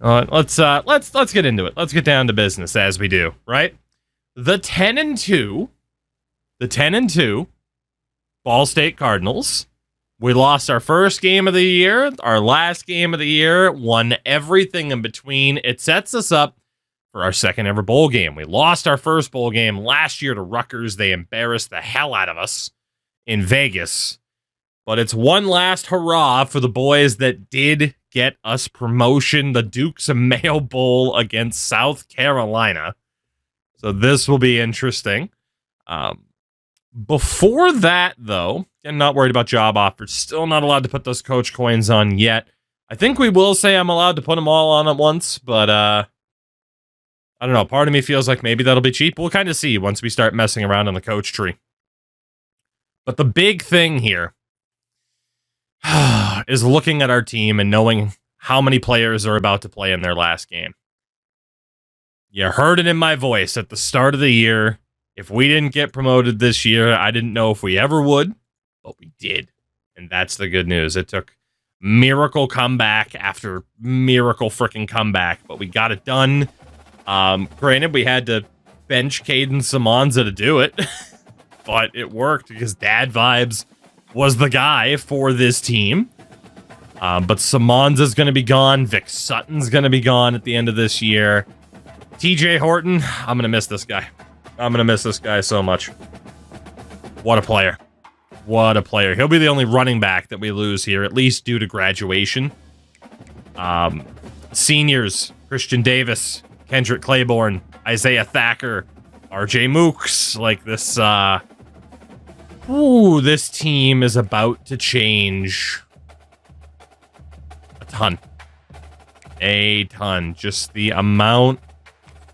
Let's get into it. Let's get down to business as we do, right? The 10-2 Ball State Cardinals. We lost our first game of the year, our last game of the year, won everything in between. It sets us up for our second ever bowl game. We lost our first bowl game last year to Rutgers. They embarrassed the hell out of us in Vegas. But it's one last hurrah for the boys that did get us promotion, the Dukes of Mayo Bowl against South Carolina. So this will be interesting. Before that, though, I'm not worried about job offers. Still not allowed to put those coach coins on yet. I think we will say I'm allowed to put them all on at once, but I don't know. Part of me feels like maybe that'll be cheap. We'll kind of see once we start messing around on the coach tree. But the big thing here is looking at our team and knowing how many players are about to play in their last game. You heard it in my voice at the start of the year. If we didn't get promoted this year, I didn't know if we ever would, but we did. And that's the good news. It took miracle comeback after miracle freaking comeback, but we got it done. Granted, we had to bench Caden Simonza to do it, but it worked because Dad Vibes was the guy for this team. But Simonza's going to be gone. Vic Sutton's going to be gone at the end of this year. TJ Horton, I'm going to miss this guy. I'm going to miss this guy so much. What a player. What a player. He'll be the only running back that we lose here, at least due to graduation. Seniors, Christian Davis, Kendrick Claiborne, Isaiah Thacker, RJ Mooks. Like this, this team is about to change a ton. A ton. Just the amount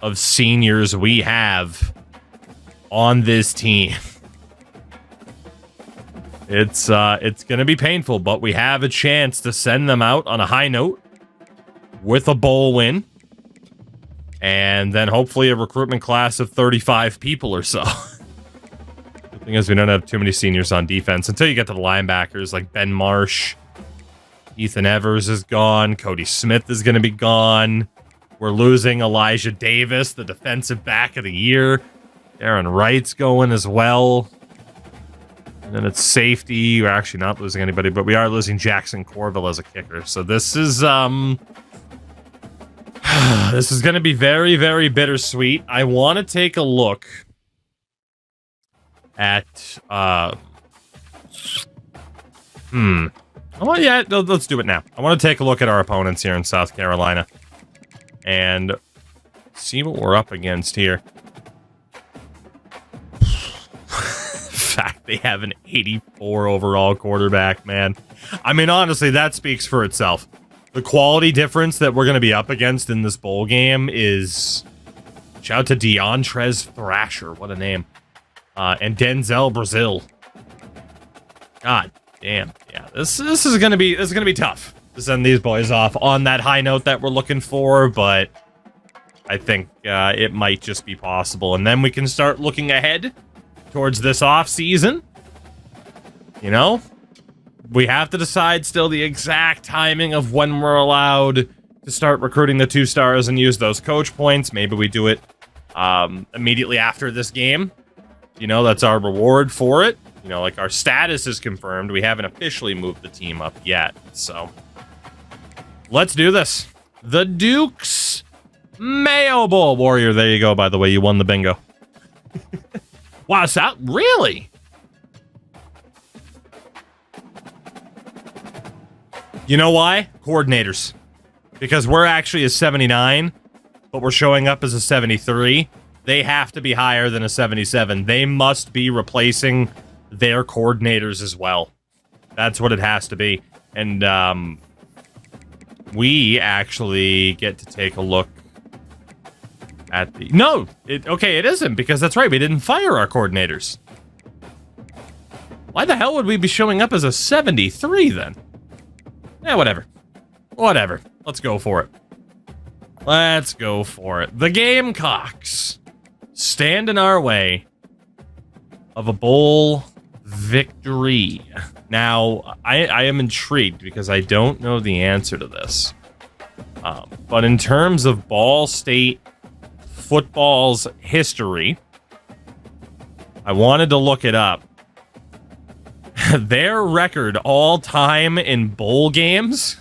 of seniors we have on this team. It's going to be painful, but we have a chance to send them out on a high note with a bowl win. And then hopefully a recruitment class of 35 people or so. The thing is, we don't have too many seniors on defense until you get to the linebackers like Ben Marsh. Ethan Evers is gone. Cody Smith is going to be gone. We're losing Elijah Davis, the defensive back of the year. Aaron Wright's going as well. And then it's safety. We're actually not losing anybody, but we are losing Jackson Corville as a kicker. So this is this is going to be very, very bittersweet. I want to take a look at Oh, yeah, let's do it now. I want to take a look at our opponents here in South Carolina and see what we're up against here. Fact, they have an 84 overall quarterback, man. I mean, honestly, that speaks for itself. The quality difference that we're going to be up against in this bowl game is... Shout out to Deontrez Thrasher, what a name. And Denzel Brazil. God damn, yeah. This is gonna be tough to send these boys off on that high note that we're looking for, but I think it might just be possible. And then we can start looking ahead towards this off season. You know, we have to decide still the exact timing of when we're allowed to start recruiting the 2 stars and use those coach points. Maybe we do it immediately after this game. You know, that's our reward for it. You know, like our status is confirmed. We haven't officially moved the team up yet. So let's do this. The Dukes Mayo Bowl. Warrior, there you go, by the way. You won the bingo. Wow, so really? You know why? Coordinators. Because we're actually a 79, but we're showing up as a 73. They have to be higher than a 77. They must be replacing their coordinators as well. That's what it has to be. And we actually get to take a look at the... No! Okay, it isn't, because that's right. We didn't fire our coordinators. Why the hell would we be showing up as a 73 then? Yeah, whatever. Whatever. Let's go for it. Let's go for it. The Gamecocks stand in our way of a bowl victory. Now, I am intrigued because I don't know the answer to this. But in terms of Ball State football's history, I wanted to look it up. Their record all time in bowl games,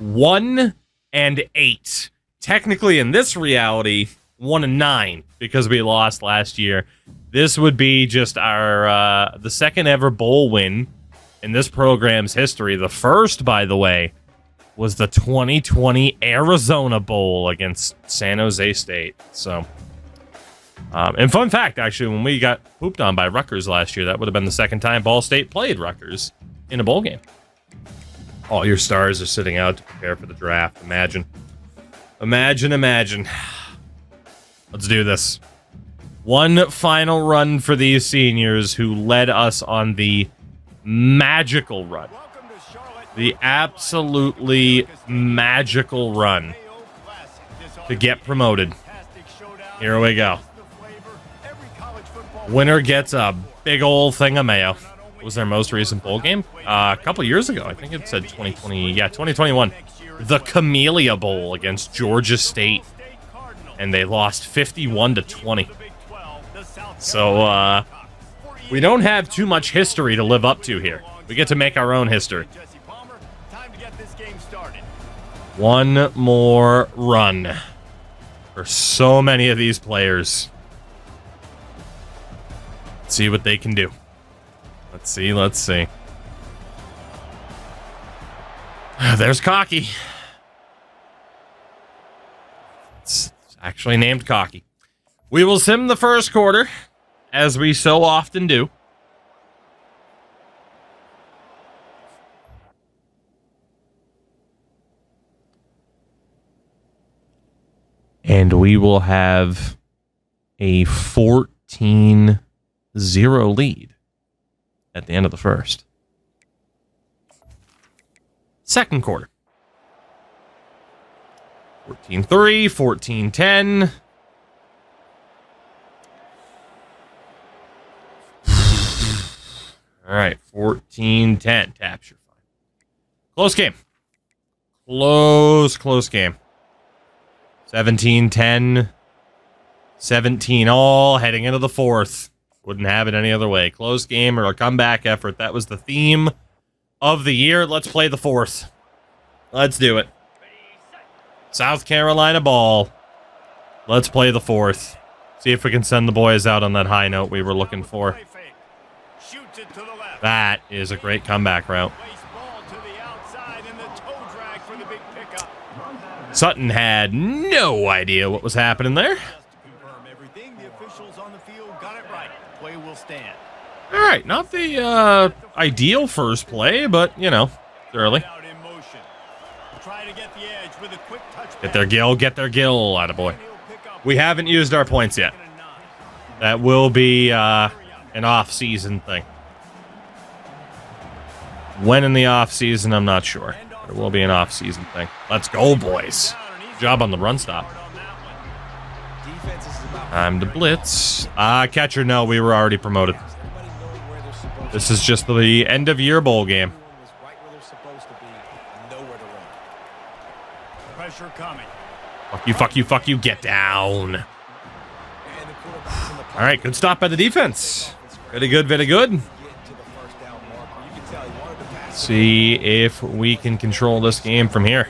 1-8. Technically, in this reality, 1-9 because we lost last year. This would be just our the second ever bowl win in this program's history. The first, by the way, was the 2020 Arizona Bowl against San Jose State. So, and fun fact, actually, when we got pooped on by Rutgers last year, that would have been the second time Ball State played Rutgers in a bowl game. All your stars are sitting out to prepare for the draft. Imagine. Let's do this. One final run for these seniors who led us on the magical run. The absolutely magical run to get promoted. Here we go. Winner gets a big old thing of mayo. What was their most recent bowl game? A couple years ago. I think it said 2020. Yeah, 2021. The Camellia Bowl against Georgia State. And they lost 51-20. So, we don't have too much history to live up to here. We get to make our own history. One more run for so many of these players. Let's see what they can do. Let's see. There's Cocky. It's actually named Cocky. We will sim the first quarter, as we so often do. And we will have a 14-0 lead at the end of the first. Second quarter. 14-3, 14-10. All right, 14-10. Taps, you're fine. Close game. Close game. 17-10. 17 all, heading into the fourth. Wouldn't have it any other way. Close game or a comeback effort. That was the theme of the year. Let's play the fourth. Let's do it. South Carolina ball. Let's play the fourth. See if we can send the boys out on that high note we were looking for. That is a great comeback route. Sutton had no idea what was happening there. All right, not the ideal first play, but, you know, it's early. Get their gill, attaboy. We haven't used our points yet. That will be an off-season thing. When in the off-season, I'm not sure. It will be an off-season thing. Let's go, boys. Good job on the run stop. Time to blitz. Catcher, no, we were already promoted. This is just the end-of-year bowl game. Pressure coming. Fuck you, get down. All right, good stop by the defense. Very good. See if we can control this game from here.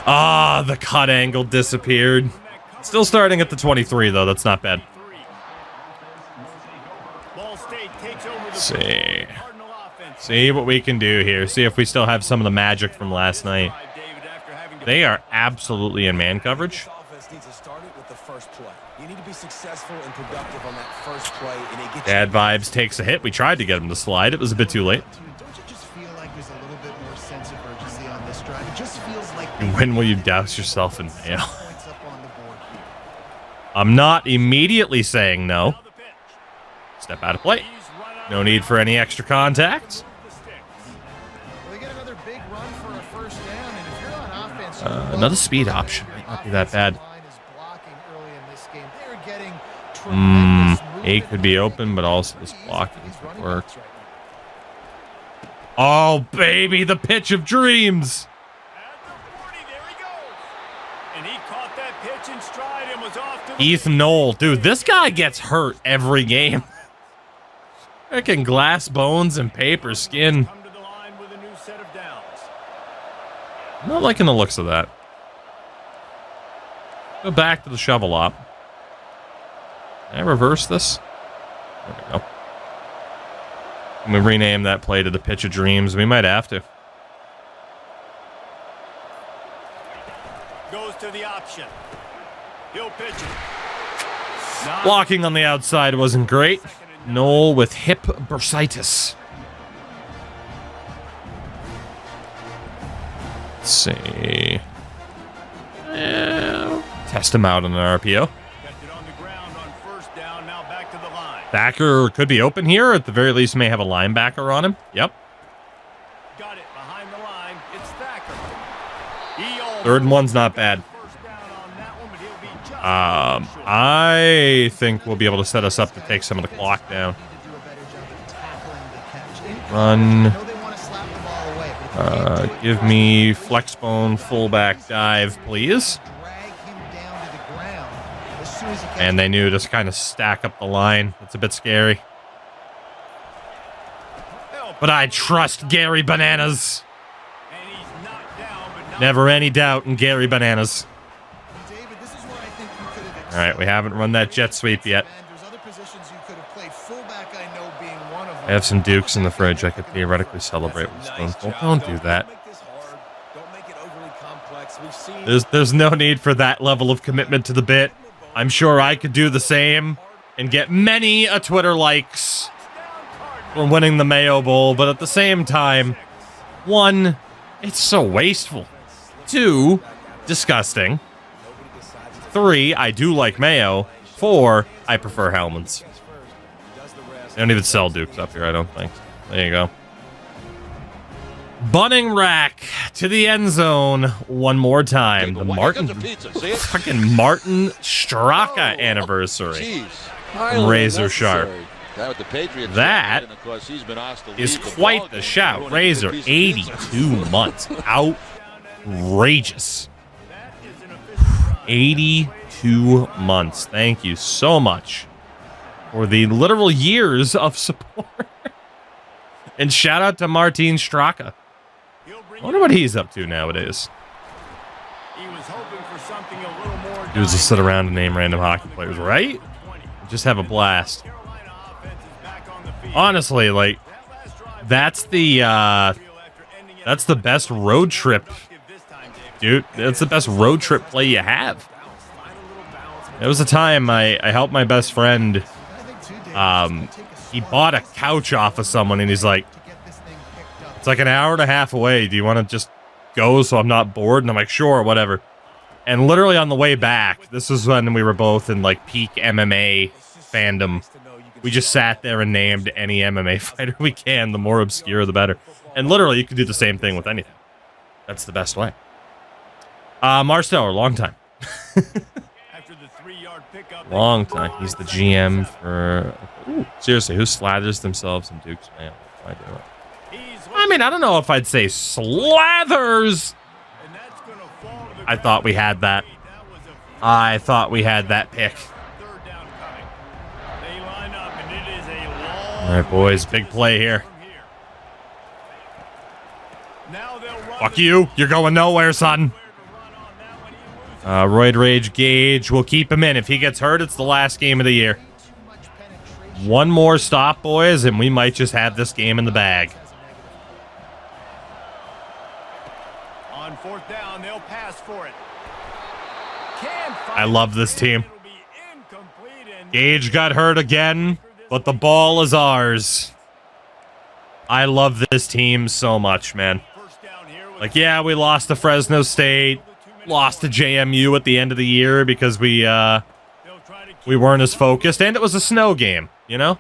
The cut angle disappeared. Still starting at the 23, though. That's not bad. See what we can do here. See if we still have some of the magic from last night. They are absolutely in man coverage. Dad Vibes takes a hit. We tried to get him to slide. It was a bit too late. When will you douse yourself in mayo? I'm not immediately saying no. Step out of play. No need for any extra contact. Another speed option. Might not be that bad. A could be open, but also this blocking could work. Oh, baby, the pitch of dreams. At the 40, there he goes. And he caught that pitch in stride and was off to the Ethan Knoll. Dude, this guy gets hurt every game. Freaking glass bones and paper skin. Come to the line with a new set of downs. I'm not liking the looks of that. Go back to the shovel op. Can I reverse this? There we go. Can we rename that play to the pitch of dreams? We might have to. Goes to the option. He'll pitch it. Blocking on the outside wasn't great. Knoll with hip bursitis. Let's see. Test him out on an RPO. Kept it on the ground on first down. Now back to the line. Backer could be open here. At the very least, may have a linebacker on him. Yep. Got it behind the line. It's Thacker. Third and one's not bad. First down on that one, but he'll be just I think we'll be able to set us up to take some of the clock down. Run. Give me flexbone fullback dive, please. And they knew to kind of stack up the line. It's a bit scary. But I trust Gary Bananas. And he's knocked down, but not Never any doubt in Gary Bananas. All right, we haven't run that jet sweep yet. I have some Dukes in the fridge. I could theoretically celebrate with Spoonful. Don't do that. There's no need for that level of commitment to the bit. I'm sure I could do the same and get many a Twitter likes for winning the Mayo Bowl, but at the same time, 1, it's so wasteful. 2, disgusting. 3, I do like mayo. 4, I prefer Hellman's. They don't even sell Dukes up here, I don't think. There you go. Bunning rack to the end zone one more time. The fucking Martin Straka anniversary. Razor sharp. That is quite the shout. Razor, 82 months. Outrageous. 82 months. Thank you so much for the literal years of support. And shout out to Martin Straka. I wonder what he's up to nowadays. He was hoping for something a little more. Dudes just sit around and name random hockey players, right? Just have a blast. Honestly, like, that's the best road trip, dude. That's the best road trip play you have. There was a time I helped my best friend. He bought a couch off of someone, and he's like, it's like an hour and a half away. Do you want to just go so I'm not bored? And I'm like, sure, whatever. And literally on the way back, this was when we were both in like peak MMA fandom. We just sat there and named any MMA fighter we can. The more obscure, the better. And literally, you could do the same thing with anything. That's the best way. Marsteller, long time. Long time. He's the GM for... Ooh, seriously, who slathers themselves in Duke's mail? I do it. I mean, I don't know if I'd say slathers. I thought we had that. I thought we had that pick. All right, boys, big play here. Fuck you. You're going nowhere, son. Roid Rage Gage will keep him in. If he gets hurt, it's the last game of the year. One more stop, boys, and we might just have this game in the bag. On fourth down, they'll pass for it. I love this team. Gage got hurt again, but the ball is ours. I love this team so much, man. Like, yeah, we lost to Fresno State, lost to JMU at the end of the year because we weren't as focused, and it was a snow game, you know?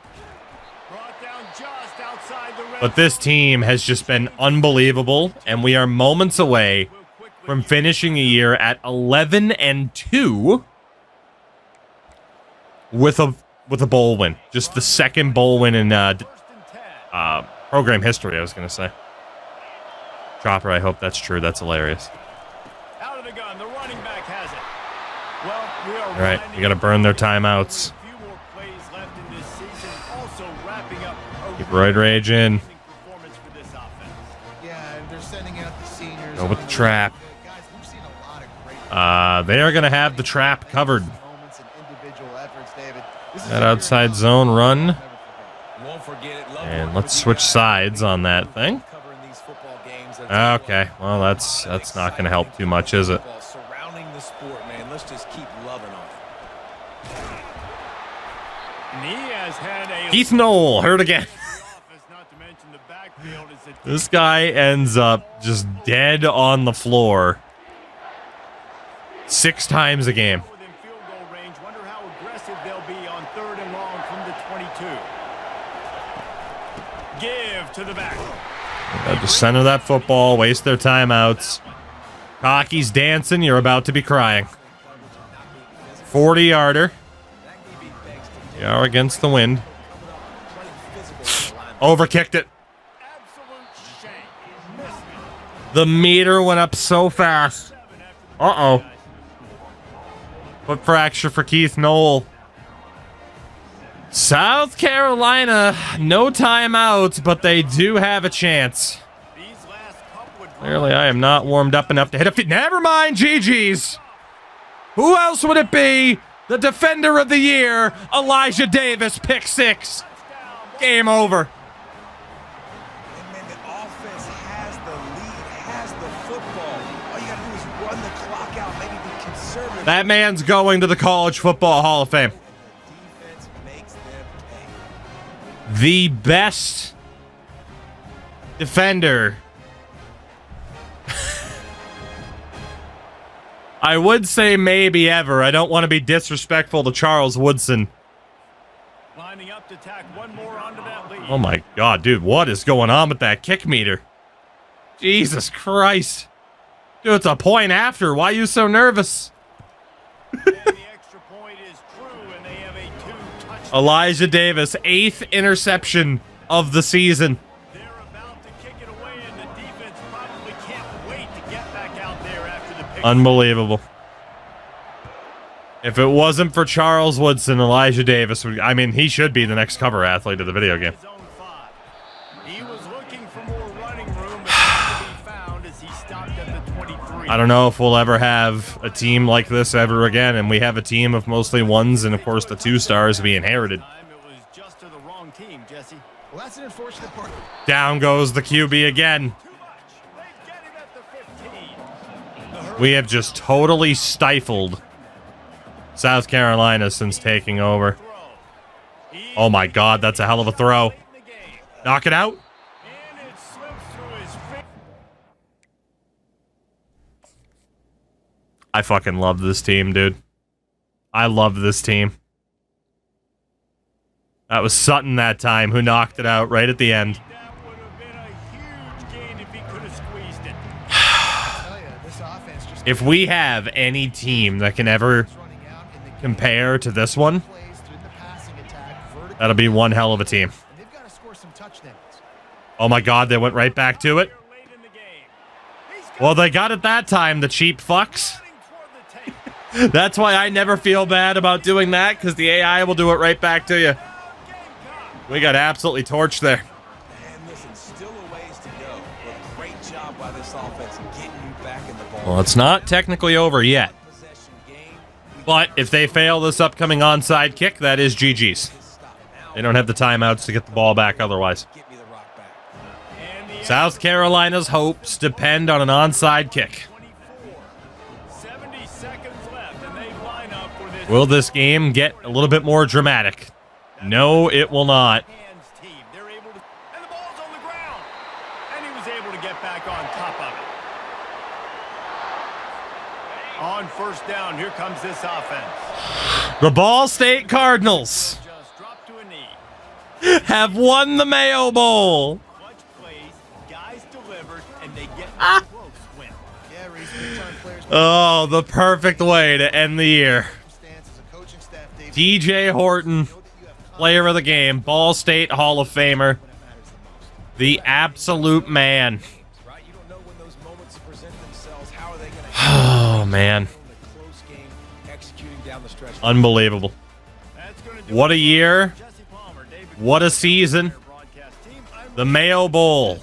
But this team has just been unbelievable, and we are moments away from finishing a year at 11-2 with a bowl win. Just the second bowl win in Program history, I was going to say. Chopper, I hope that's true. That's hilarious. Out of the gun, the running back has it. Well, we are All right, we got to burn their timeouts. a few more plays left in this season, also wrapping up a Keep roid rage in. performance for this offense. Yeah, and they're sending out the seniors. Go with the trap. Guys, we've seen a lot of great They are going to have the trap covered. moments and individual efforts, David. This is That a outside period zone run. I'll never forget. Won't forget it. Love And working let's with you switch guys. sides on that thing. Covering these football games. That's Okay, well, that's not going to help too much, is it? football surrounding the sport, man. Let's just keep loving on it. And he has had a Keith Noel, hurt again. office, not to mention the backfield is a This guy ends up just dead on the floor 6 times a game. within field goal range. Wonder how aggressive they'll be on 3rd and long from the 22. Give to the back. Just center that football, waste their timeouts. Cocky's dancing, you're about to be crying. 40-yarder. They are against the wind. Overkicked it. Absolute shank. Missed it. The meter went up so fast. Uh-oh. Foot fracture for Keith Noel. South Carolina, no timeouts, but they do have a chance. These last couple of Clearly, I am not warmed up enough to hit a fit. Never mind, GG's. Who else would it be? The defender of the year, Elijah Davis, pick 6. Game over. And man, the offense has the lead, has the football. All you got to do is run the clock out, maybe be conservative. That man's going to the College Football Hall of Fame. The defense makes them pay. The best defender. I would say maybe ever. I don't want to be disrespectful to Charles Woodson. lining up to tack one more onto that lead. Oh my god, dude, what is going on with that kick meter? Jesus Christ. Dude, it's a point after. Why are you so nervous? And the extra point is true, and they have a 2-touchdown. Elijah Davis, 8th interception of the season. They're about to kick it away, and the defense probably can't wait to get back out there after the pick. Unbelievable. If it wasn't for Charles Woodson, Elijah Davis would, I mean, he should be the next cover athlete of the video game. His own 5. He was looking for more running room, but not to be found as he stopped at the 23. I don't know if we'll ever have a team like this ever again, and we have a team of mostly 1s and, of course, the 2 stars we inherited. It was just to the wrong team, Jesse. Well, that's an unfortunate part. Down goes the QB again. Too much. They get him at the 15. We have just totally stifled South Carolina since taking over. Oh my god, that's a hell of a throw. Knock it out. And it slips through his fingers. I fucking love this team, dude. I love this team. That was Sutton that time who knocked it out right at the end. That would have been a huge gain if he could have squeezed it. I tell you, this offense just If we have any team that can ever running out in the compare to this one, plays through the passing attack vertically, that'll be one hell of a team. and they've got to score some touchdowns. Oh my god, they went right back to it. They're late in the game. He's Well, they got it that time, the cheap fucks. cutting toward the tape. That's why I never feel bad about doing that, because the AI will do it right back to you. Gamecock. We got absolutely torched there. And listen, still a ways to go, but great job by this offense getting you back in the ball. Well, it's not technically over yet. Possession game. But if they fail this upcoming onside kick, that is GG's. They don't have the timeouts to get the ball back otherwise. Get me the rock back. And the South Carolina's hopes depend on an onside kick. 24. 70 seconds left, and they line up for this Will this game get a little bit more dramatic? No, it will not. hands team. They're able to, and the ball's on the ground, and he was able to get back on top of it. On first down, here comes this offense. The Ball State Cardinals Just drop to a knee. have won the Mayo Bowl. Clutch plays, guys delivered, and they get Ah. a close win. Yeah, Reese, big-time players. Oh, the perfect way to end the year. Circumstance as a coaching staff, Dave, DJ Horton, know that you have player of the game, Ball State Hall of Famer. when it matters the most. The absolute man. Right? You don't know when those moments present themselves. How are they going to Oh, man. close game executing down the stretch? Unbelievable. That's gonna do What it a for year. Jesse Palmer, David What a season. broadcast team. The Mayo Bowl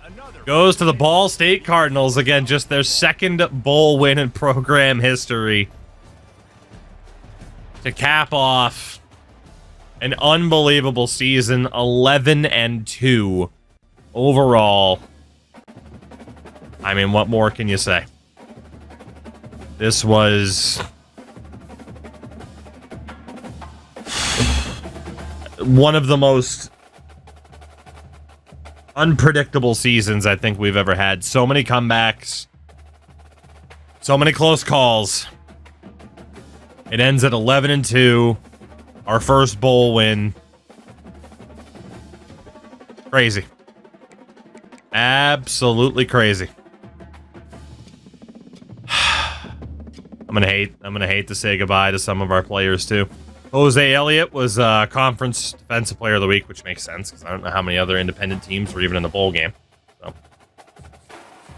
Another goes to the Ball State Cardinals. Again, just their second bowl win in program history. To cap off an unbelievable season, 11-2 overall. I mean, what more can you say? This was one of the most unpredictable seasons I think we've ever had. So many comebacks. So many close calls. It ends at 11-2. Our first bowl win. Crazy. Absolutely crazy. I'm gonna hate to say goodbye to some of our players too. Jose Elliott was Conference Defensive Player of the Week, which makes sense because I don't know how many other independent teams were even in the bowl game. So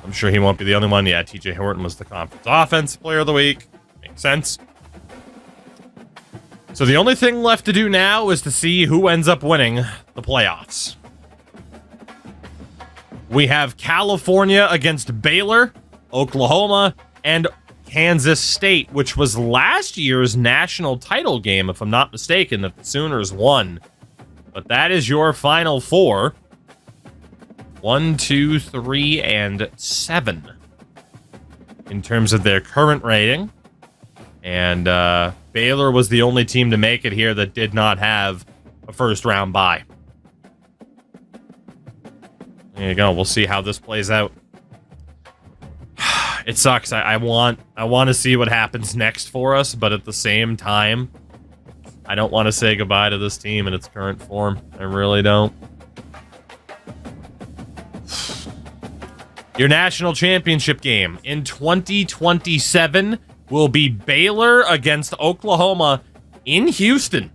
I'm sure he won't be the only one. Yeah, TJ Horton was the Conference Offensive Player of the Week. Makes sense. So the only thing left to do now is to see who ends up winning the playoffs. We have California against Baylor, Oklahoma, and Kansas State, which was last year's national title game, if I'm not mistaken, that the Sooners won. But that is your final four. 1, 2, 3, and 7 in terms of their current rating. And Baylor was the only team to make it here that did not have a first-round bye. There you go. We'll see how this plays out. It sucks. I want to see what happens next for us, but at the same time, I don't want to say goodbye to this team in its current form. I really don't. Your national championship game in 2027 will be Baylor against Oklahoma in Houston.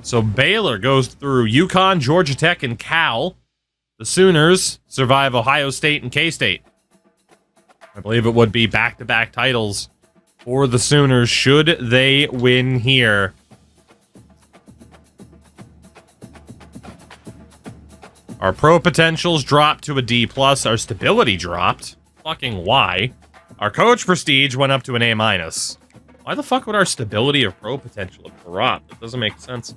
So Baylor goes through UConn, Georgia Tech, and Cal. The Sooners survive Ohio State and K-State. I believe it would be back-to-back titles for the Sooners should they win here. Our pro potentials dropped to a D+. Our stability dropped. Fucking why? Our coach prestige went up to an A-. Why the fuck would our stability or pro potential have dropped? It doesn't make sense.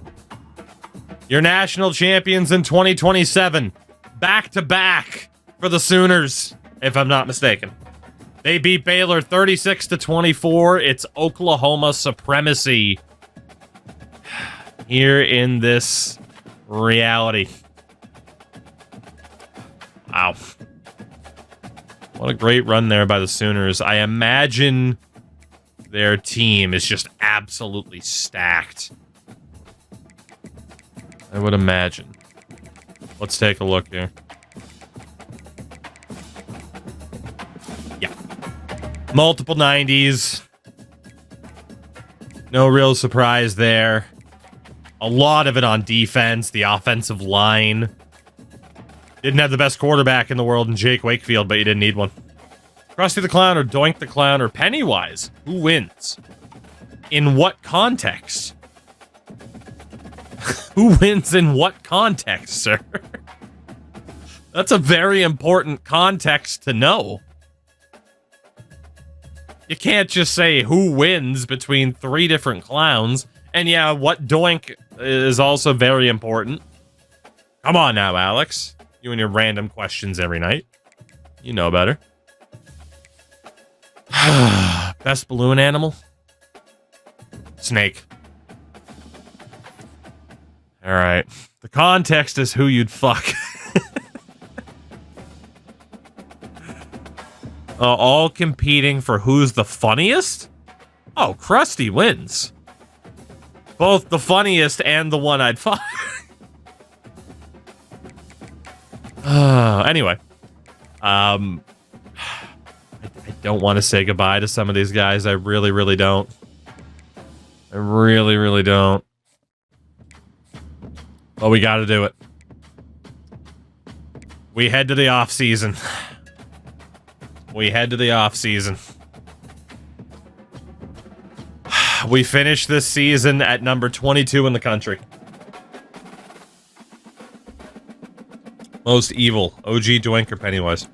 Your national champions in 2027. Back-to-back for the Sooners, if I'm not mistaken. They beat Baylor 36-24. It's Oklahoma supremacy here in this reality. Wow. What a great run there by the Sooners. I imagine their team is just absolutely stacked. I would imagine. Let's take a look here. Yeah. Multiple 90s. No real surprise there. A lot of it on defense, the offensive line. Didn't have the best quarterback in the world in Jake Wakefield, but you didn't need one. Krusty the Clown or Doink the Clown or Pennywise? Who wins? In what context? Who wins in what context, sir? That's a very important context to know. You can't just say who wins between 3 different clowns. And yeah, what Doink is also very important. Come on now, Alex. You and your random questions every night. You know better. Best balloon animal? Snake. All right. The context is who you'd fuck. All competing for who's the funniest? Oh, Krusty wins. Both the funniest and the one I'd fuck. Anyway. I don't want to say goodbye to some of these guys. I really, really don't. I really, really don't. But we got to do it. We head to the offseason. We head to the offseason. We finish this season at number 22 in the country. Most evil. OG Doink or Pennywise?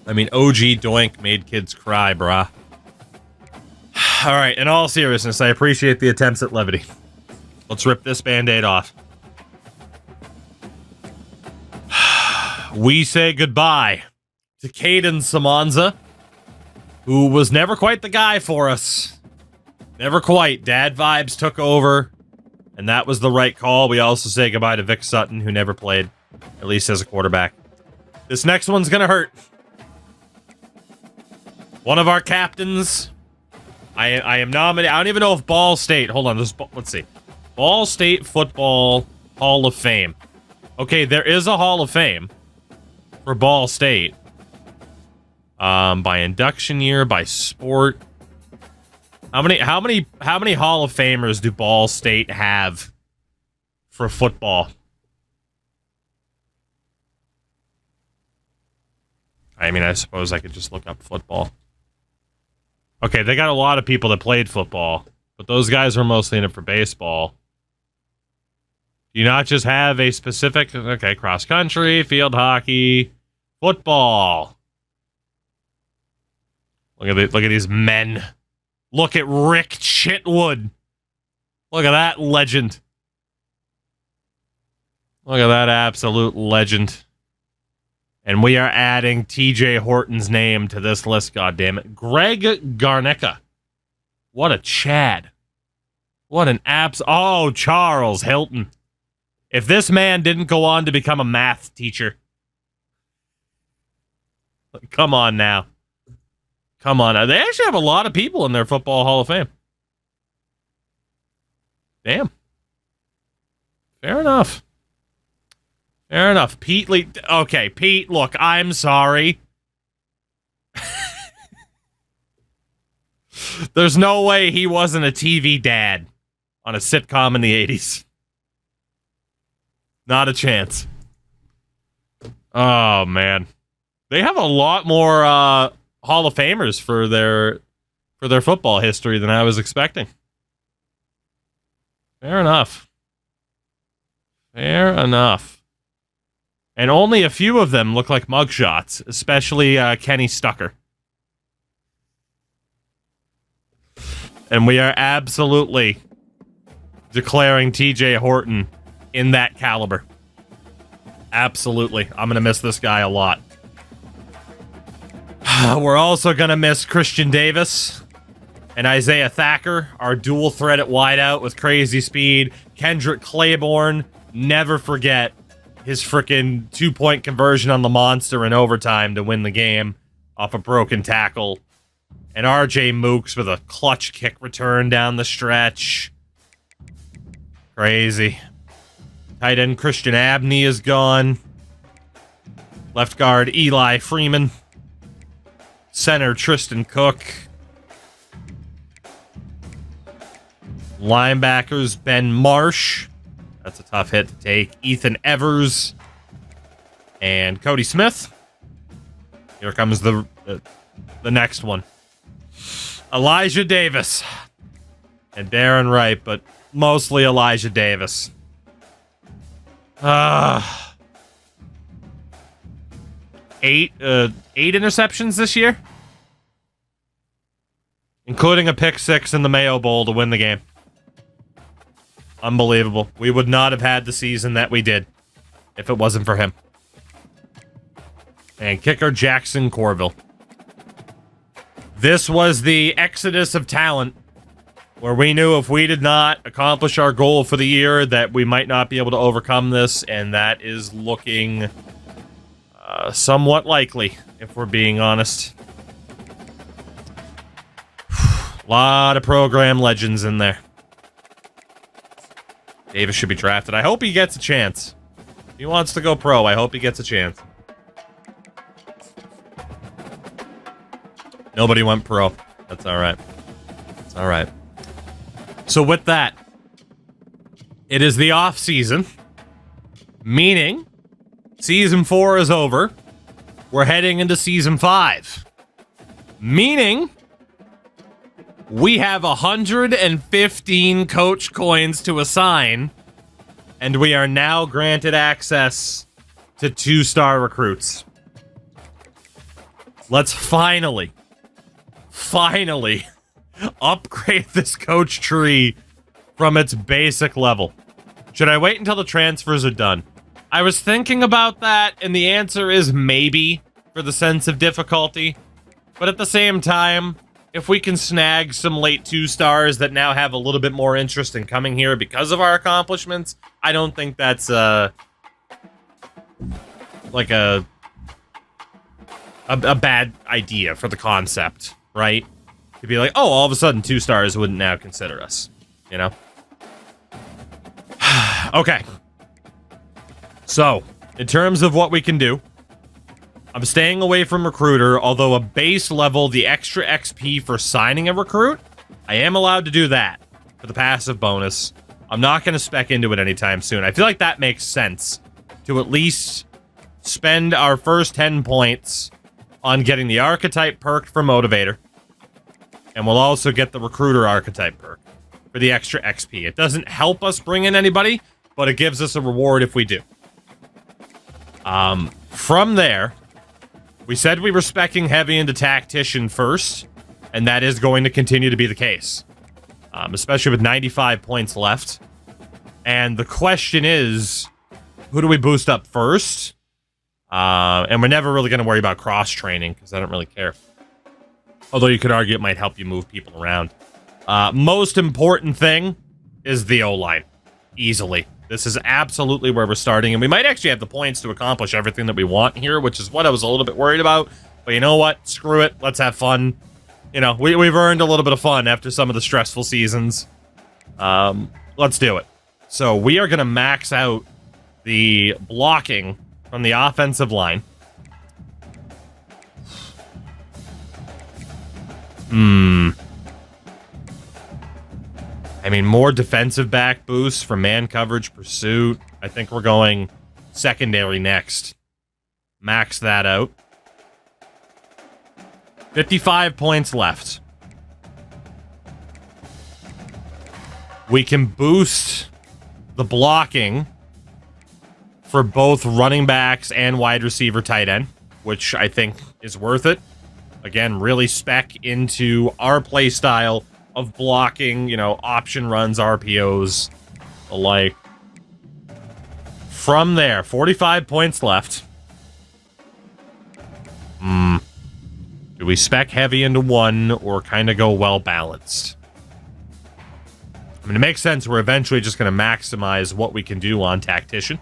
I mean, OG Doink made kids cry, brah. Alright, in all seriousness, I appreciate the attempts at levity. Let's rip this band-aid off. We say goodbye to Caden Samanza, who was never quite the guy for us. Never quite. Dad vibes took over, and that was the right call. We also say goodbye to Vic Sutton, who never played, at least as a quarterback. This next one's gonna hurt. One of our captains. I am nominated. I don't even know if Ball State. Hold on. Let's see. Ball State Football Hall of Fame. Okay, there is a Hall of Fame for Ball State. By induction year, by sport. How many Hall of Famers do Ball State have for football? I mean, I suppose I could just look up football. Okay, they got a lot of people that played football, but those guys were mostly in it for baseball. Do you not just have a specific... Okay, cross country, field hockey, football. Look at these men. Look at Rick Chitwood. Look at that legend. Look at that absolute legend. And we are adding TJ Horton's name to this list, goddammit. Greg Garnecka. What a Chad. What an Oh, Charles Hilton. If this man didn't go on to become a math teacher. Come on now. Come on. They actually have a lot of people in their Football Hall of Fame. Damn. Fair enough. Fair enough. Pete Lee. Okay, Pete, look, I'm sorry. There's no way he wasn't a TV dad on a sitcom in the 80s. Not a chance. Oh, man. They have a lot more Hall of Famers for their football history than I was expecting. Fair enough. Fair enough. And only a few of them look like mugshots, especially Kenny Stucker. And we are absolutely declaring TJ Horton in that caliber. Absolutely. I'm going to miss this guy a lot. We're also going to miss Christian Davis and Isaiah Thacker, our dual threat at wideout with crazy speed. Kendrick Claiborne, never forget his freaking 2-point conversion on the monster in overtime to win the game off a broken tackle. And RJ Mooks with a clutch kick return down the stretch. Crazy. Tight end Christian Abney is gone. Left guard Eli Freeman. Center Tristan Cook. Linebackers Ben Marsh. That's a tough hit to take. Ethan Evers. And Cody Smith. Here comes the next one. Elijah Davis. And Darren Wright, but mostly Elijah Davis. 8 interceptions this year, including a pick 6 in the Mayo Bowl to win the game. Unbelievable. We would not have had the season that we did if it wasn't for him. And kicker Jackson Corville. This was the exodus of talent, where we knew if we did not accomplish our goal for the year that we might not be able to overcome this, and that is looking somewhat likely, if we're being honest. A lot of program legends in there. Davis should be drafted. I hope he gets a chance. If he wants to go pro, I hope he gets a chance. Nobody went pro. That's all right. That's all right. So with that, it is the off season, meaning Season 4 is over. We're heading into Season 5. Meaning, we have 115 coach coins to assign, and we are now granted access to 2-star recruits. Let's finally upgrade this coach tree from its basic level. Should I wait until the transfers are done? I was thinking about that, and the answer is maybe for the sense of difficulty. But at the same time, if we can snag some late 2-stars that now have a little bit more interest in coming here because of our accomplishments, I don't think that's like a bad idea for the concept, right? To be like, oh, all of a sudden 2-stars wouldn't now consider us, you know? Okay. So, in terms of what we can do, I'm staying away from recruiter, although a base level, the extra XP for signing a recruit, I am allowed to do that for the passive bonus. I'm not going to spec into it anytime soon. I feel like that makes sense to at least spend our first 10 points on getting the archetype perk for Motivator. And we'll also get the recruiter archetype perk for the extra XP. It doesn't help us bring in anybody, but it gives us a reward if we do. From there, we said we were speccing heavy into Tactician first, and that is going to continue to be the case. Especially with 95 points left. And the question is, who do we boost up first? And we're never really going to worry about cross-training, because I don't really care. Although you could argue it might help you move people around. Most important thing is the O-line. Easily. This is absolutely where we're starting, and we might actually have the points to accomplish everything that we want here, which is what I was a little bit worried about. But you know what? Screw it. Let's have fun. You know, we've earned a little bit of fun after some of the stressful seasons. Let's do it. So we are going to max out the blocking from the offensive line. I mean, more defensive back boosts for man coverage pursuit. I think we're going secondary next. Max that out. 55 points left. We can boost the blocking for both running backs and wide receiver tight end, which I think is worth it. Again, really spec into our play style of blocking, you know, option runs, RPOs, alike. From there, 45 points left. Do we spec heavy into one or kind of go well balanced? I mean, it makes sense. We're eventually just going to maximize what we can do on Tactician.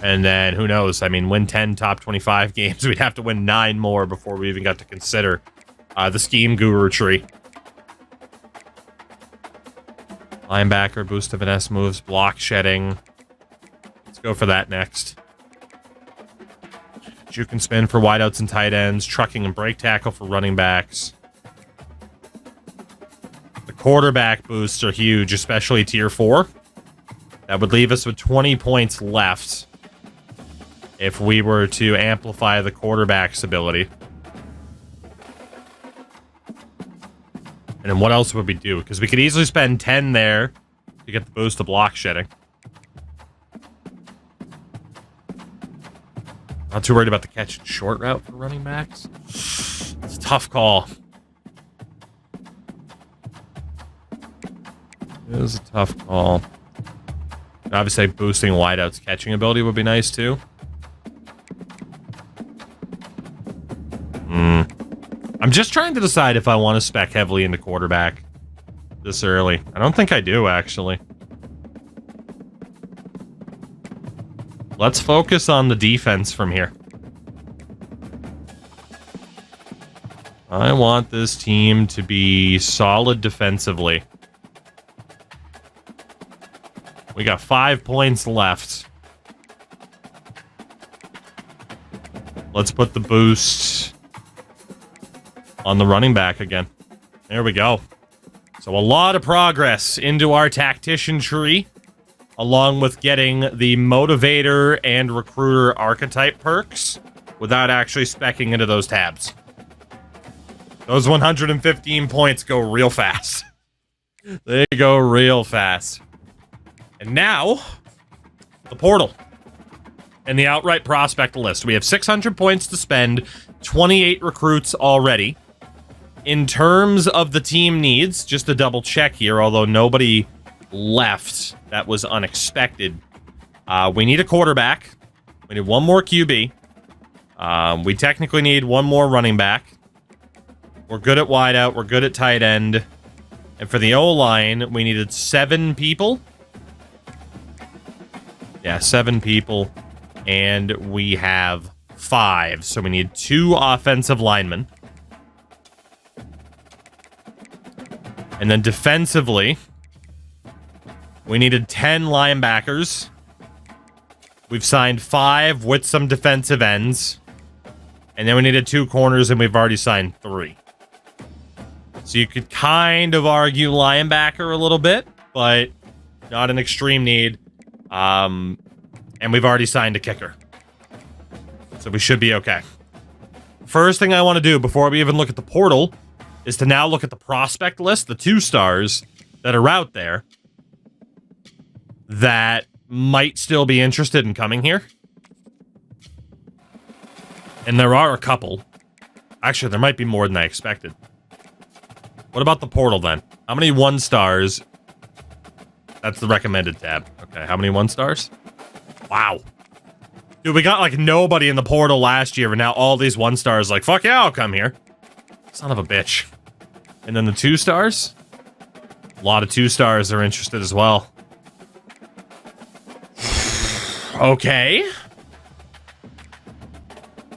And then, who knows? I mean, win 10 top 25 games. We'd have to win 9 more before we even got to consider the Scheme Guru tree. Linebacker, boost of finesse moves, block shedding. Let's go for that next. Juke and spin for wideouts and tight ends. Trucking and break tackle for running backs. The quarterback boosts are huge, especially tier 4. That would leave us with 20 points left if we were to amplify the quarterback's ability. And then what else would we do? Because we could easily spend 10 there to get the boost to block shedding. Not too worried about the catch and short route for running backs. It's a tough call. It is a tough call. Obviously, boosting wideouts catching ability would be nice, too. I'm just trying to decide if I want to spec heavily into quarterback this early. I don't think I do, actually. Let's focus on the defense from here. I want this team to be solid defensively. We got 5 points left. Let's put the boost on the running back again. There we go. So a lot of progress into our Tactician tree. along with getting the motivator and recruiter archetype perks without actually speccing into those tabs. Those 115 points go real fast. They go real fast. And now, the portal and the outright prospect list. We have 600 points to spend, 28 recruits already. In terms of the team needs, just to double check here, although nobody left, that was unexpected. We need a quarterback. We need one more QB. We technically need one more running back. We're good at wideout. We're good at tight end. And for the O-line, we needed 7 people. Yeah, 7 people. And we have 5. So we need 2 offensive linemen. And then defensively, we needed 10 linebackers. We've signed 5 with some defensive ends. And then we needed 2 corners, and we've already signed 3. So you could kind of argue linebacker a little bit, but not an extreme need. And we've already signed a kicker. So we should be okay. First thing I want to do before we even look at the portal is to now look at the prospect list, the 2 stars that are out there that might still be interested in coming here. And there are a couple. Actually, there might be more than I expected. What about the portal then? How many 1 stars? That's the recommended tab. Okay, how many 1 stars? Wow. Dude, we got like nobody in the portal last year, and now all these 1 stars like, fuck yeah, I'll come here. Son of a bitch. And then the 2 stars? A lot of 2 stars are interested as well. Okay.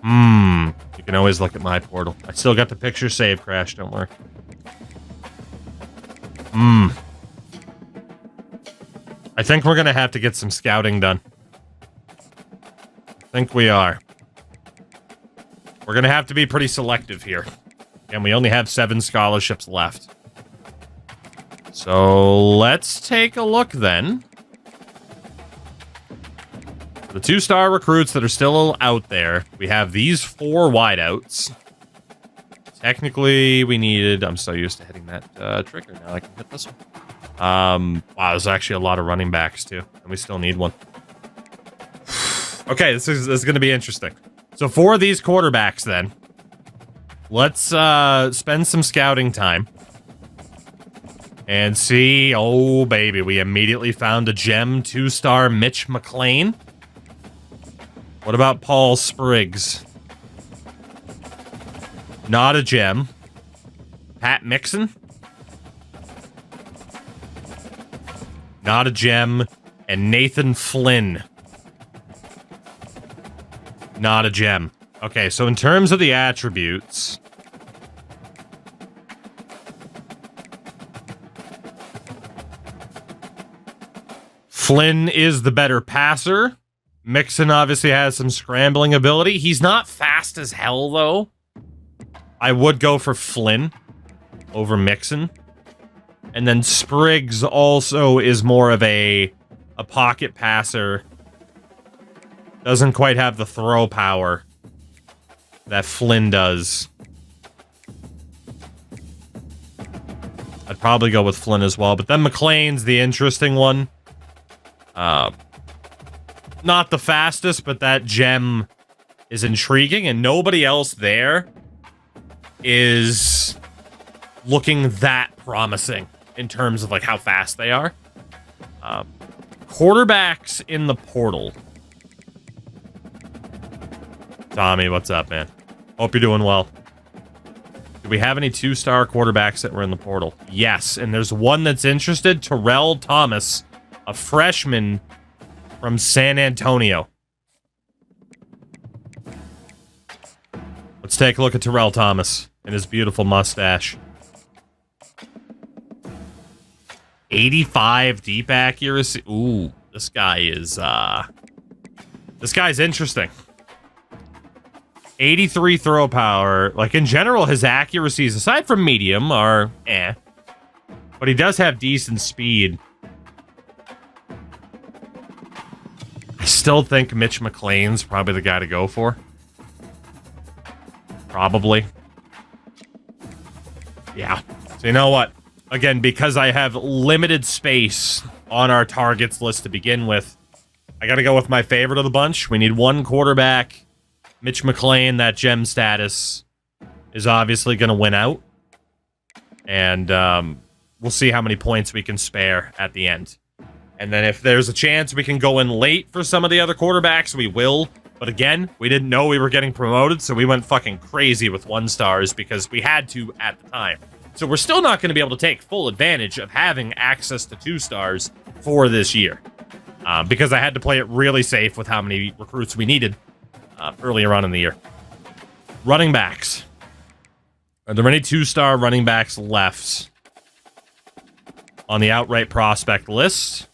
You can always look at my portal. I still got the picture save, Crash, don't worry. I think we're gonna have to get some scouting done. I think we are. We're gonna have to be pretty selective here. And we only have 7 scholarships left. So let's take a look then. The 2-star recruits that are still out there. We have these 4 wideouts. Technically, we needed... I'm so used to hitting that trigger. Now I can hit this one. Wow, there's actually a lot of running backs, too. And we still need one. Okay, this is going to be interesting. So for these quarterbacks, then, let's spend some scouting time. And see... Oh, baby. We immediately found a gem 2-star Mitch McLean. What about Paul Spriggs? Not a gem. Pat Mixon? Not a gem. And Nathan Flynn? Not a gem. Okay, so in terms of the attributes... Flynn is the better passer. Mixon obviously has some scrambling ability. He's not fast as hell, though. I would go for Flynn over Mixon. And then Spriggs also is more of a pocket passer. Doesn't quite have the throw power that Flynn does. I'd probably go with Flynn as well. But then McLean's the interesting one. Not the fastest, but that gem is intriguing, and nobody else there is looking that promising in terms of like how fast they are. Quarterbacks in the portal. Tommy, what's up, man? Hope you're doing well. Do we have any 2-star quarterbacks that were in the portal? Yes, and there's one that's interested, Terrell Thomas, a freshman from San Antonio. Let's take a look at Terrell Thomas and his beautiful mustache. 85 deep accuracy. Ooh, this guy is, this guy's interesting. 83 throw power. Like, in general, his accuracies, aside from medium, are eh. But he does have decent speed. still think Mitch McClain's probably the guy to go for. Probably. Yeah. So you know what? Again, because I have limited space on our targets list to begin with, I got to go with my favorite of the bunch. We need one quarterback. Mitch McClain, that gem status, is obviously going to win out. And we'll see how many points we can spare at the end. And then if there's a chance we can go in late for some of the other quarterbacks, we will. But again, we didn't know we were getting promoted, so we went fucking crazy with 1-stars because we had to at the time. So we're still not going to be able to take full advantage of having access to 2-stars for this year. Because I had to play it really safe with how many recruits we needed earlier on in the year. Running backs. Are there any 2-star running backs left on the outright prospect list?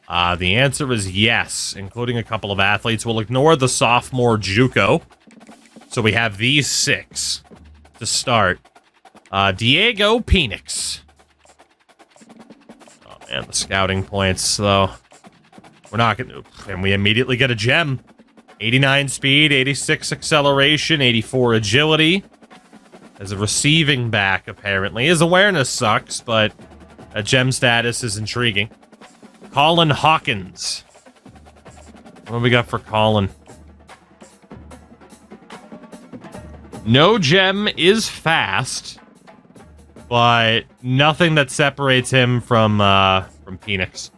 The answer is yes, including a couple of athletes. We'll ignore the sophomore JUCO. So we have these 6 to start. Diego Penix. Oh, man, the scouting points, though. We're not going to... And we immediately get a gem. 89 speed, 86 acceleration, 84 agility. As a receiving back, apparently. His awareness sucks, but a gem status is intriguing. Colin Hawkins. What do we got for Colin? No gem is fast, but nothing that separates him from Penix.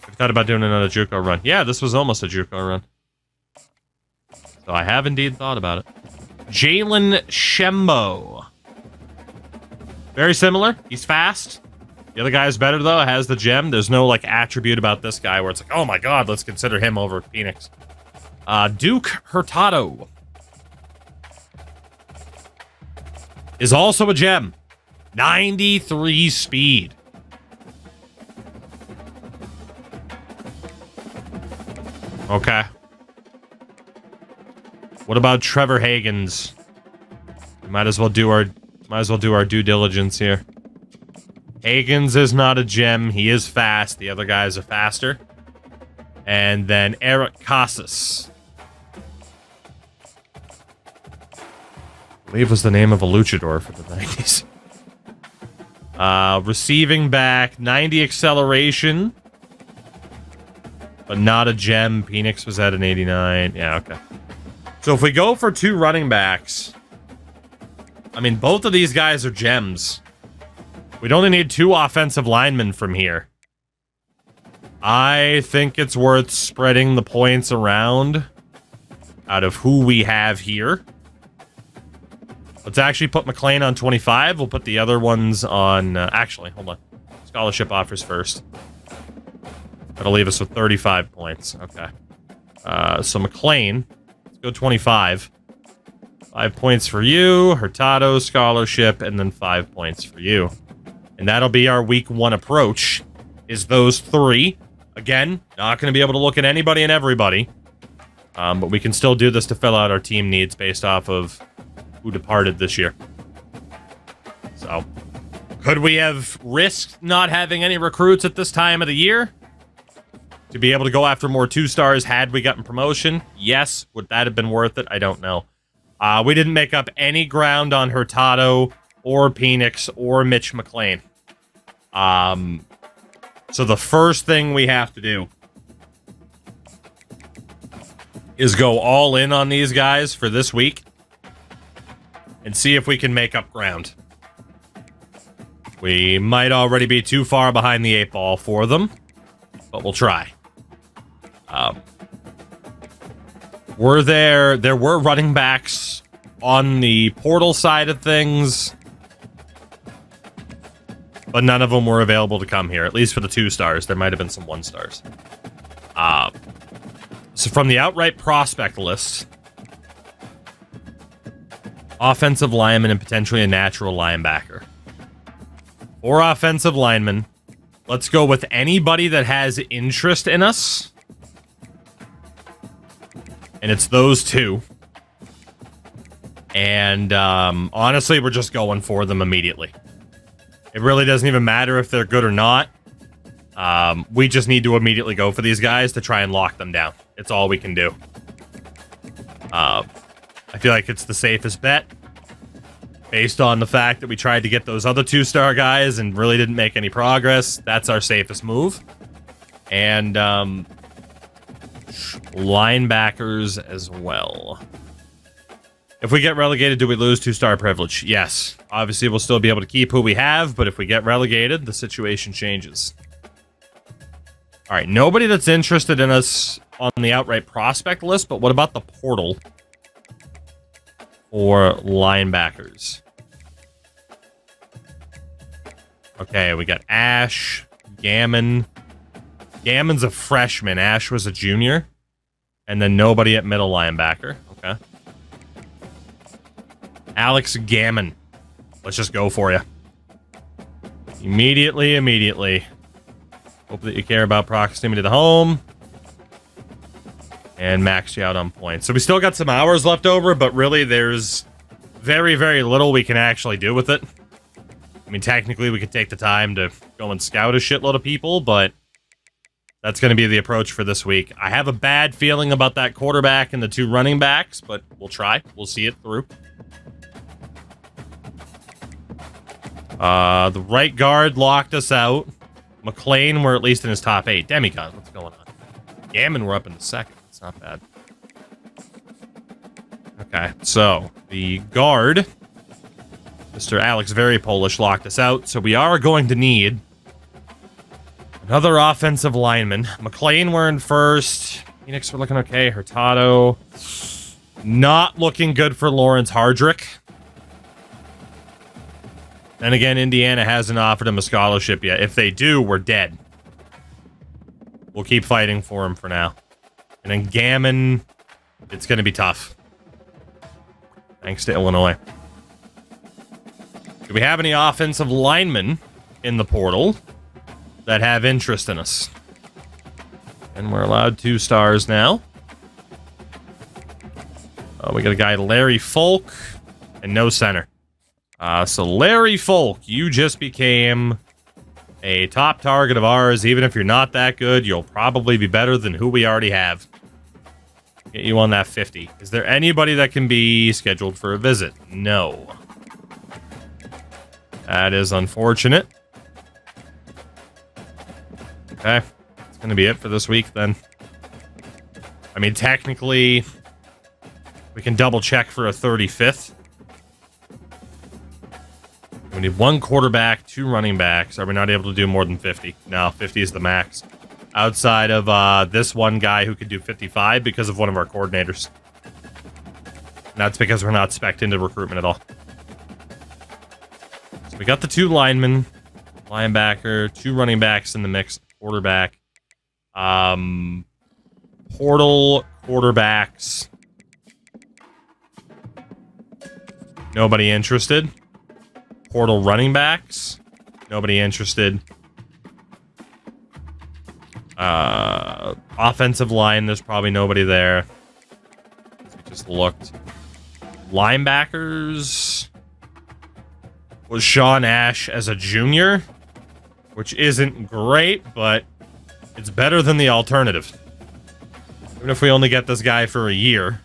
I've thought about doing another JUCO run. Yeah, this was almost a JUCO run. So I have indeed thought about it. Jalen Shembo. Very similar. He's fast. The other guy is better, though. Has the gem. There's no, like, attribute about this guy where it's like, oh my god, let's consider him over Penix. Duke Hurtado is also a gem. 93 speed. Okay. What about Trevor Hagens? We might as well do our due diligence here. Hagens is not a gem. He is fast. The other guys are faster. And then Eric Casas. I believe was the name of a luchador for the 90s. Receiving back, 90 acceleration. But not a gem. Penix was at an 89. Yeah, okay. So if we go for 2 running backs, I mean, both of these guys are gems. We'd only need 2 offensive linemen from here. I think it's worth spreading the points around out of who we have here. Let's actually put McClain on 25. We'll put the other ones on... actually, hold on. Scholarship offers first. That'll leave us with 35 points. Okay. So McClain, let's go 25. 5 points for you. Hurtado, scholarship, and then 5 points for you. And that'll be our week 1 approach, is those 3. Again, not going to be able to look at anybody and everybody. But we can still do this to fill out our team needs based off of who departed this year. So, could we have risked not having any recruits at this time of the year to be able to go after more 2-stars had we gotten promotion? Yes. Would that have been worth it? I don't know. We didn't make up any ground on Hurtado or Penix or Mitch McClain. So the first thing we have to do is go all in on these guys for this week and see if we can make up ground. We might already be too far behind the 8 ball for them, but we'll try. There were running backs on the portal side of things, but none of them were available to come here, at least for the 2-stars. There might have been some 1-stars. So from the outright prospect list, offensive lineman and potentially a natural linebacker. 4 offensive linemen. Let's go with anybody that has interest in us. And it's those 2. And honestly, we're just going for them immediately. It really doesn't even matter if they're good or not. We just need to immediately go for these guys to try and lock them down. It's all we can do. I feel like it's the safest bet. Based on the fact that we tried to get those other 2-star guys and really didn't make any progress, that's our safest move. And linebackers as well. If we get relegated, do we lose 2-star privilege? Yes. Obviously, we'll still be able to keep who we have, but if we get relegated, the situation changes. All right, nobody that's interested in us on the outright prospect list, but what about the portal for linebackers? Okay, we got Ash, Gammon. Gammon's a freshman. Ash was a junior. And then nobody at middle linebacker. Okay. Alex Gammon. Let's just go for you. Immediately. Hope that you care about proximity to home. And max you out on points. So we still got some hours left over, but really there's very, very little we can actually do with it. I mean, technically we could take the time to go and scout a shitload of people, but that's going to be the approach for this week. I have a bad feeling about that quarterback and the 2 running backs, but we'll try. We'll see it through. The right guard locked us out. McLean, we're at least in his top 8. Demigod, what's going on? Gammon, we're up in the second. It's not bad. Okay, so the guard, Mr. Alex Very Polish, locked us out, so we are going to need another offensive lineman. McLean, we're in first. Phoenix, we're looking okay. Hurtado, not looking good for Lawrence Hardrick. And again, Indiana hasn't offered him a scholarship yet. If they do, we're dead. We'll keep fighting for him for now. And then Gammon, it's going to be tough. Thanks to Illinois. Do we have any offensive linemen in the portal that have interest in us? And we're allowed 2 stars now. We got a guy, Larry Folk, and no center. So Larry Folk, you just became a top target of ours. Even if you're not that good, you'll probably be better than who we already have. Get you on that 50. Is there anybody that can be scheduled for a visit? No. That is unfortunate. Okay. That's going to be it for this week, then. I mean, technically, we can double check for a 35th. We need 1 quarterback, 2 running backs. Are we not able to do more than 50? No, 50 is the max. Outside of this one guy who could do 55 because of one of our coordinators. And that's because we're not spec'd into recruitment at all. So we got the 2 linemen, linebacker, 2 running backs in the mix, quarterback. Portal quarterbacks. Nobody interested. Portal running backs. Nobody interested. Offensive line, there's probably nobody there. We just looked. Linebackers was Sean Ash as a junior, which isn't great, but it's better than the alternative. Even if we only get this guy for a year,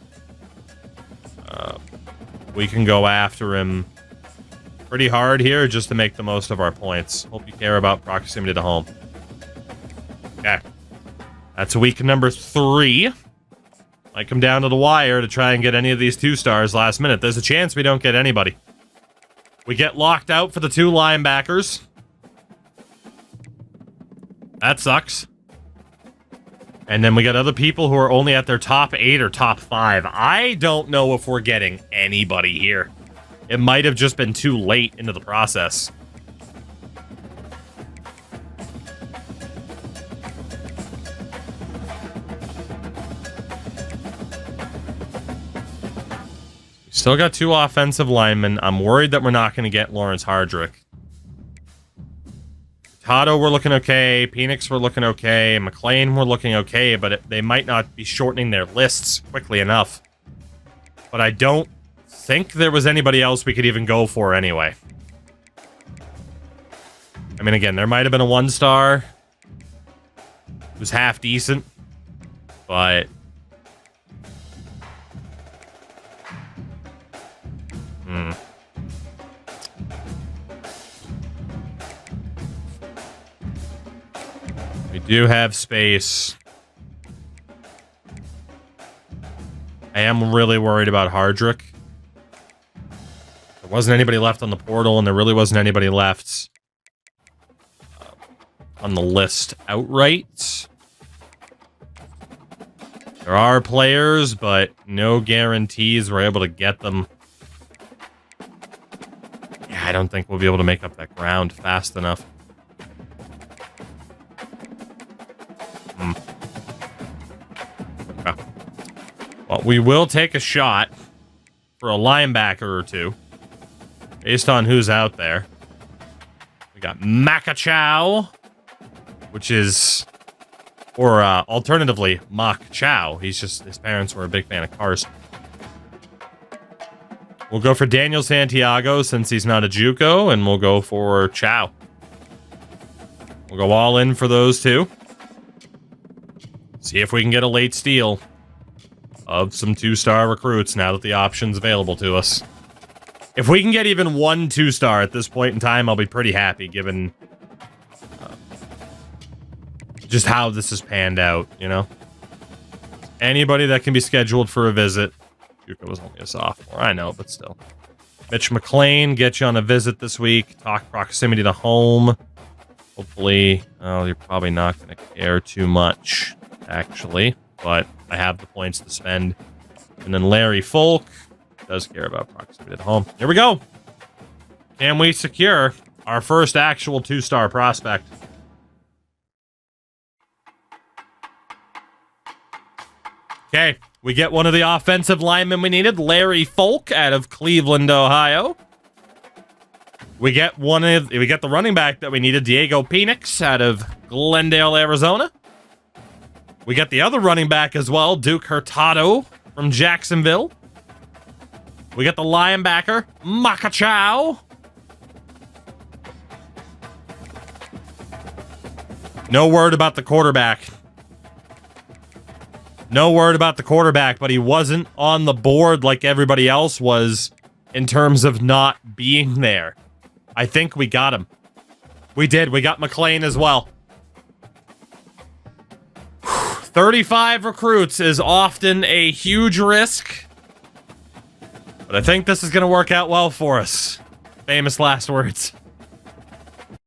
we can go after him pretty hard here just to make the most of our points. Hope you care about proximity to home. Okay. That's week number 3. Might come down to the wire to try and get any of these 2 stars last minute. There's a chance we don't get anybody. We get locked out for the 2 linebackers. That sucks. And then we got other people who are only at their top 8 or top 5. I don't know if we're getting anybody here. It might have just been too late into the process. We still got 2 offensive linemen. I'm worried that we're not going to get Lawrence Hardrick. Tato, we're looking okay. Phoenix, we're looking okay. McLean, we're looking okay, but they might not be shortening their lists quickly enough. But I don't think there was anybody else we could even go for anyway. I mean, again, there might have been a 1-star. who's half decent, but we do have space. I am really worried about Hardrick. There wasn't anybody left on the portal, and there really wasn't anybody left on the list outright. There are players, but no guarantees we're able to get them. Yeah, I don't think we'll be able to make up that ground fast enough. Okay. Well, we will take a shot for a linebacker or two, based on who's out there. We got Makachow, which is, or alternatively, Mach Chow. His parents were a big fan of cars. We'll go for Daniel Santiago since he's not a JUCO, and we'll go for Chow. We'll go all in for those two. See if we can get a late steal of some 2-star recruits now that the option's available to us. If we can get even one 2-star at this point in time, I'll be pretty happy, given just how this has panned out, you know? Anybody that can be scheduled for a visit. JUCO was only a sophomore, I know, but still. Mitch McLean, get you on a visit this week. Talk proximity to home. Hopefully, oh, you're probably not going to care too much, actually, but I have the points to spend. And then Larry Folk does care about proximity to home. Here we go. Can we secure our first actual 2-star prospect? Okay, we get one of the offensive linemen we needed, Larry Folk out of Cleveland, Ohio. We get the running back that we needed, Diego Penix out of Glendale, Arizona. We get the other running back as well, Duke Hurtado from Jacksonville. We get the linebacker, Makachow. No word about the quarterback. No word about the quarterback, but he wasn't on the board like everybody else was in terms of not being there. I think we got him. We did. We got McLean as well. 35 recruits is often a huge risk, but I think this is going to work out well for us. Famous last words.